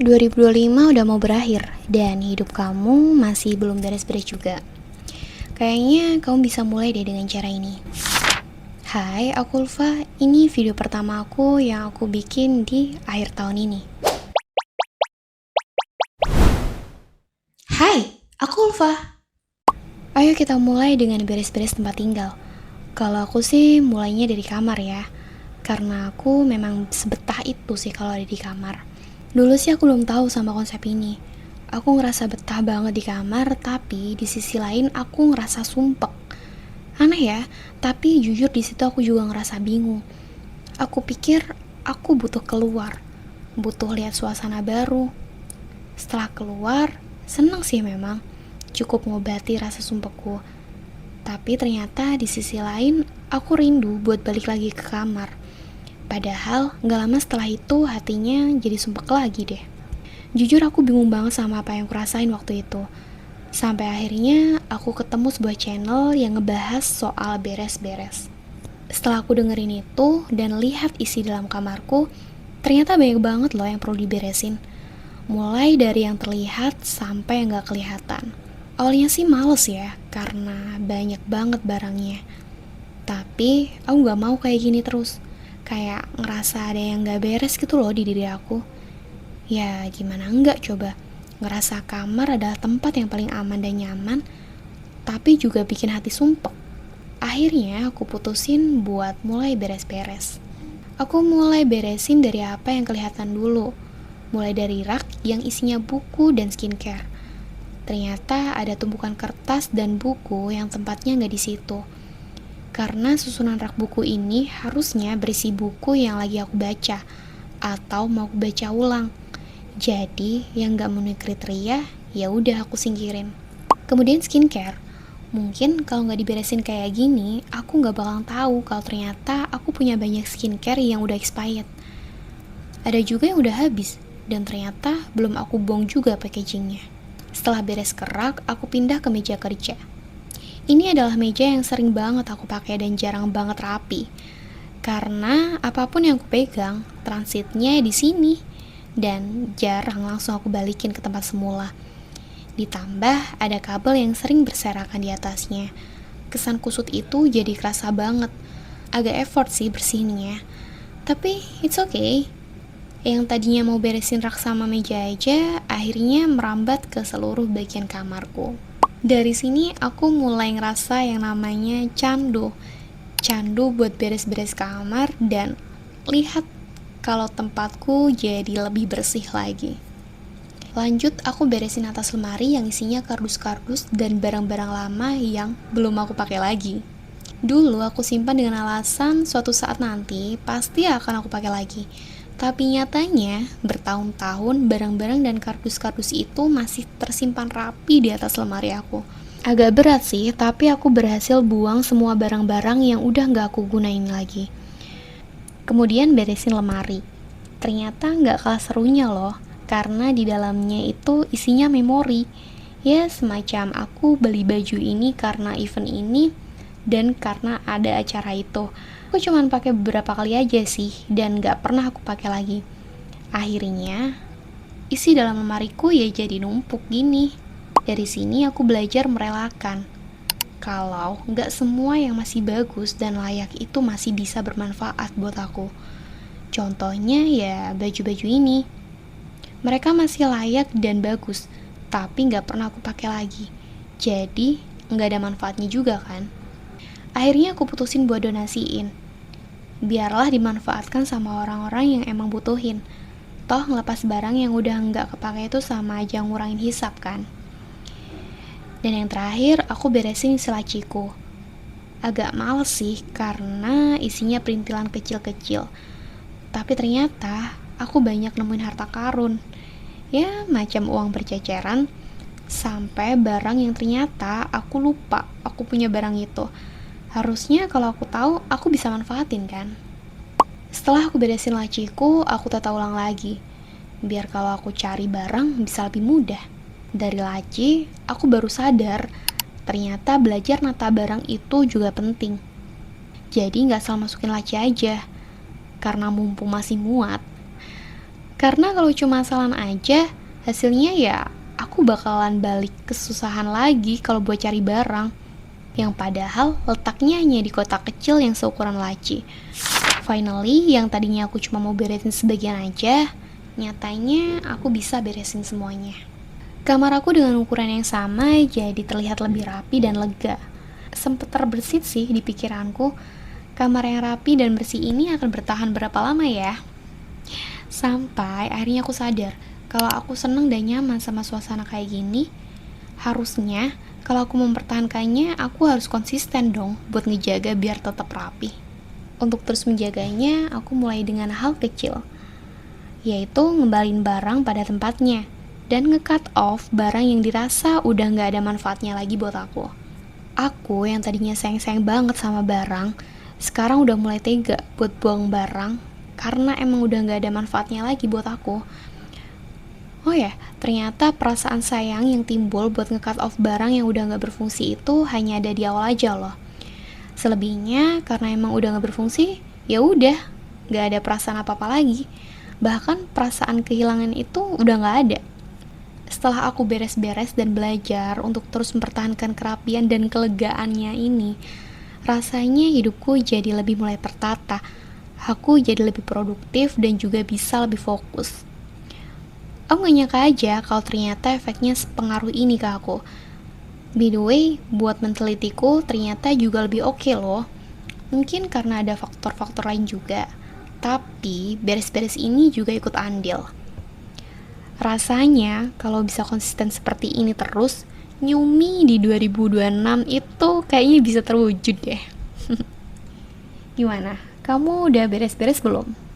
2025 udah mau berakhir dan hidup kamu masih belum beres-beres juga. Kayaknya kamu bisa mulai deh dengan cara ini. Hai, aku Ulfa. Ini video pertama aku yang aku bikin di akhir tahun ini. Hai, aku Ulfa. Ayo kita mulai dengan beres-beres tempat tinggal. Kalau aku sih mulainya dari kamar ya. Karena aku memang sebetah itu sih kalau ada di kamar. Dulu sih aku belum tahu sama konsep ini. Aku ngerasa betah banget di kamar, tapi di sisi lain aku ngerasa sumpek. Aneh ya, tapi jujur di situ aku juga ngerasa bingung. Aku pikir aku butuh keluar, butuh lihat suasana baru. Setelah keluar, seneng sih memang, cukup ngobati rasa sumpekku. Tapi ternyata di sisi lain, aku rindu buat balik lagi ke kamar. Padahal gak lama setelah itu hatinya jadi sumpek lagi deh. Jujur aku bingung banget sama apa yang aku rasain waktu itu. Sampai akhirnya aku ketemu sebuah channel yang ngebahas soal beres-beres. Setelah aku dengerin itu dan lihat isi dalam kamarku, ternyata banyak banget loh yang perlu diberesin. Mulai dari yang terlihat sampai yang gak kelihatan. Awalnya sih males ya, karena banyak banget barangnya. Tapi aku gak mau kayak gini terus. Kayak ngerasa ada yang gak beres gitu loh di diri aku. Ya gimana enggak coba. Ngerasa kamar adalah tempat yang paling aman dan nyaman, tapi juga bikin hati sumpek. Akhirnya aku putusin buat mulai beres-beres. Aku mulai beresin dari apa yang kelihatan dulu. Mulai dari rak yang isinya buku dan skincare. Ternyata ada tumpukan kertas dan buku yang tempatnya nggak di situ. Karena susunan rak buku ini harusnya berisi buku yang lagi aku baca atau mau aku baca ulang. Jadi yang nggak memenuhi kriteria, ya udah aku singkirin. Kemudian skincare. Mungkin kalau nggak diberesin kayak gini, aku nggak bakalan tahu kalau ternyata aku punya banyak skincare yang udah expired. Ada juga yang udah habis, dan ternyata belum aku buang juga packagingnya. Setelah beres kerak, aku pindah ke meja kerja. Ini adalah meja yang sering banget aku pakai dan jarang banget rapi. Karena apapun yang aku pegang, transitnya di sini. Dan jarang langsung aku balikin ke tempat semula. Ditambah ada kabel yang sering berserakan di atasnya. Kesan kusut itu jadi kerasa banget. Agak effort sih bersihinnya. Tapi it's okay. Yang tadinya mau beresin rak sama meja aja, akhirnya merambat ke seluruh bagian kamarku. Dari sini aku mulai ngerasa yang namanya candu. Candu buat beres-beres kamar dan lihat kalau tempatku jadi lebih bersih lagi. Lanjut aku beresin atas lemari yang isinya kardus-kardus dan barang-barang lama yang belum aku pakai lagi. Dulu aku simpan dengan alasan suatu saat nanti pasti akan aku pakai lagi. Tapi nyatanya, bertahun-tahun barang-barang dan kardus-kardus itu masih tersimpan rapi di atas lemari aku. Agak berat sih, tapi aku berhasil buang semua barang-barang yang udah gak aku gunain lagi. Kemudian beresin lemari. Ternyata gak kalah serunya loh, karena di dalamnya itu isinya memori. Ya semacam aku beli baju ini karena event ini, dan karena ada acara itu. Aku cuman pakai beberapa kali aja sih dan gak pernah aku pakai lagi. Akhirnya isi dalam lemariku ya jadi numpuk gini. Dari sini aku belajar merelakan kalau gak semua yang masih bagus dan layak itu masih bisa bermanfaat buat aku. Contohnya ya baju-baju ini. Mereka masih layak dan bagus, tapi gak pernah aku pakai lagi. Jadi gak ada manfaatnya juga kan. Akhirnya aku putusin buat donasiin. Biarlah dimanfaatkan sama orang-orang yang emang butuhin. Toh ngelepas barang yang udah nggak kepake itu sama aja ngurangin hisap kan. Dan yang terakhir aku beresin selaciku. Agak males sih karena isinya perintilan kecil-kecil. Tapi ternyata aku banyak nemuin harta karun. Ya macam uang berceceran. Sampai barang yang ternyata aku lupa aku punya barang itu. Harusnya kalau aku tahu, aku bisa manfaatin kan. Setelah aku beresin laciku, aku tata ulang lagi. Biar kalau aku cari barang bisa lebih mudah. Dari laci, aku baru sadar, ternyata belajar nata barang itu juga penting. Jadi gak asal masukin laci aja. Karena mumpung masih muat, Karena kalau cuma asalan aja, hasilnya ya aku bakalan balik kesusahan lagi kalau buat cari barang. Yang padahal letaknya hanya di kotak kecil yang seukuran laci. Finally, yang tadinya aku cuma mau beresin sebagian aja, nyatanya aku bisa beresin semuanya. Kamar aku dengan ukuran yang sama jadi terlihat lebih rapi dan lega. Sempet terbersit sih di pikiranku, kamar yang rapi dan bersih ini akan bertahan berapa lama ya? Sampai akhirnya aku sadar, kalau aku seneng dan nyaman sama suasana kayak gini, harusnya kalau aku mempertahankannya, aku harus konsisten dong buat ngejaga biar tetap rapi. Untuk terus menjaganya, aku mulai dengan hal kecil, yaitu ngembalin barang pada tempatnya, dan nge-cut off barang yang dirasa udah gak ada manfaatnya lagi buat aku. Aku yang tadinya sayang-sayang banget sama barang, sekarang udah mulai tega buat buang barang, karena emang udah gak ada manfaatnya lagi buat aku. Oh ya, ternyata perasaan sayang yang timbul buat nge-cut off barang yang udah gak berfungsi itu hanya ada di awal aja loh. Selebihnya, karena emang udah gak berfungsi, ya udah, gak ada perasaan apa-apa lagi. Bahkan perasaan kehilangan itu udah gak ada. Setelah aku beres-beres dan belajar untuk terus mempertahankan kerapian dan kelegaannya ini, rasanya hidupku jadi lebih mulai tertata. Aku jadi lebih produktif dan juga bisa lebih fokus. Aku gak nyangka aja kalau ternyata efeknya sepengaruh ini ke aku. By the way, buat mentelitiku ternyata juga lebih oke loh. Mungkin karena ada faktor-faktor lain juga. Tapi beres-beres ini juga ikut andil. Rasanya kalau bisa konsisten seperti ini terus, Nyumi di 2026 itu kayaknya bisa terwujud deh. Gimana? Kamu udah beres-beres belum?